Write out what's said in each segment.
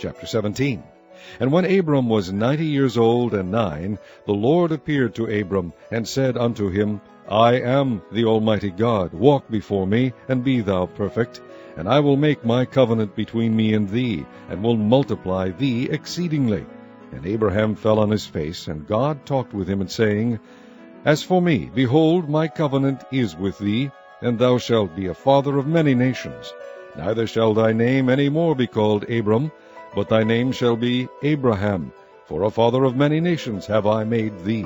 Chapter 17. And when Abram was 90 years old and 9, the Lord appeared to Abram, and said unto him, I am the Almighty God. Walk before me, and be thou perfect. And I will make my covenant between me and thee, and will multiply thee exceedingly. And Abraham fell on his face, and God talked with him, and saying, As for me, behold, my covenant is with thee, and thou shalt be a father of many nations. Neither shall thy name any more be called Abram, but thy name shall be Abraham, for a father of many nations have I made thee.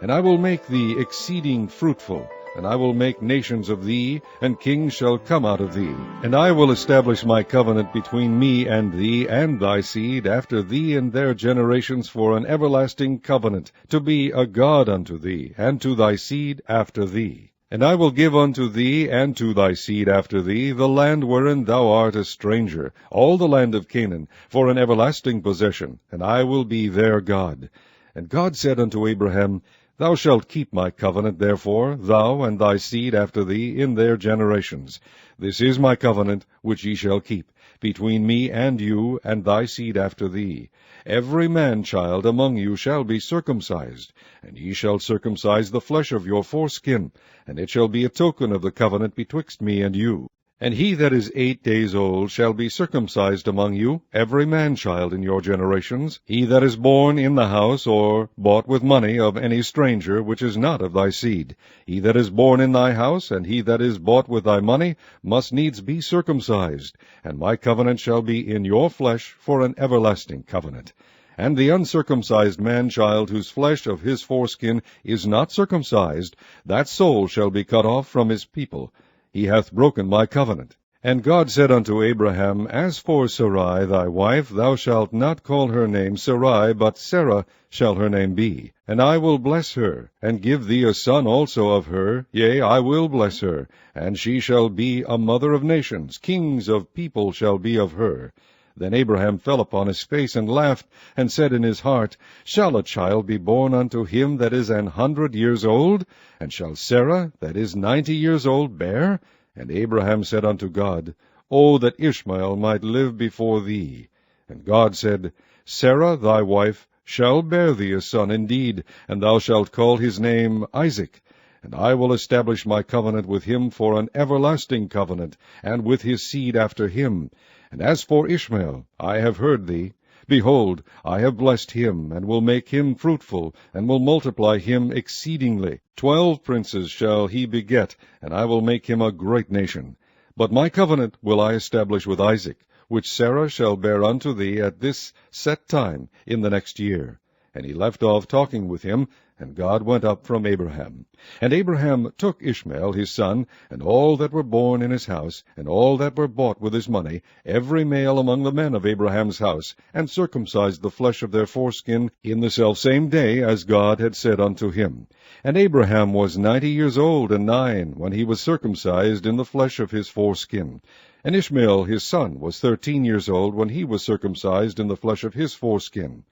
And I will make thee exceeding fruitful, and I will make nations of thee, and kings shall come out of thee. And I will establish my covenant between me and thee, and thy seed after thee and their generations, for an everlasting covenant, to be a God unto thee, and to thy seed after thee. And I will give unto thee, and to thy seed after thee, the land wherein thou art a stranger, all the land of Canaan, for an everlasting possession, and I will be their God. And God said unto Abraham, Thou shalt keep my covenant, therefore, thou and thy seed after thee in their generations. This is my covenant which ye shall keep, between me and you, and thy seed after thee. Every man-child among you shall be circumcised, and ye shall circumcise the flesh of your foreskin, and it shall be a token of the covenant betwixt me and you. And he that is 8 days old shall be circumcised among you, every man-child in your generations, he that is born in the house, or bought with money of any stranger, which is not of thy seed. He that is born in thy house, and he that is bought with thy money, must needs be circumcised. And my covenant shall be in your flesh for an everlasting covenant. And the uncircumcised man-child, whose flesh of his foreskin is not circumcised, that soul shall be cut off from his people. He hath broken my covenant. And God said unto Abraham, As for Sarai thy wife, thou shalt not call her name Sarai, but Sarah shall her name be. And I will bless her, and give thee a son also of her. Yea, I will bless her, and she shall be a mother of nations. Kings of people shall be of her. Then Abraham fell upon his face, and laughed, and said in his heart, Shall a child be born unto him that is 100 years old? And shall Sarah, that is 90 years old, bear? And Abraham said unto God, O that Ishmael might live before thee. And God said, Sarah thy wife shall bear thee a son indeed, and thou shalt call his name Isaac. And I will establish my covenant with him for an everlasting covenant, and with his seed after him. And as for Ishmael, I have heard thee. Behold, I have blessed him, and will make him fruitful, and will multiply him exceedingly. 12 princes shall he beget, and I will make him a great nation. But my covenant will I establish with Isaac, which Sarah shall bear unto thee at this set time in the next year. And he left off talking with him, and God went up from Abraham. And Abraham took Ishmael his son, and all that were born in his house, and all that were bought with his money, every male among the men of Abraham's house, and circumcised the flesh of their foreskin in the selfsame day as God had said unto him. And Abraham was 90 years old and 9, when he was circumcised in the flesh of his foreskin. And Ishmael his son was 13 years old, when he was circumcised in the flesh of his foreskin.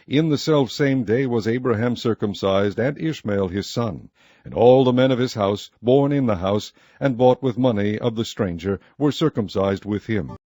In the selfsame day was Abraham circumcised, and Ishmael his son. And all the men of his house, born in the house, and bought with money of the stranger, were circumcised with him.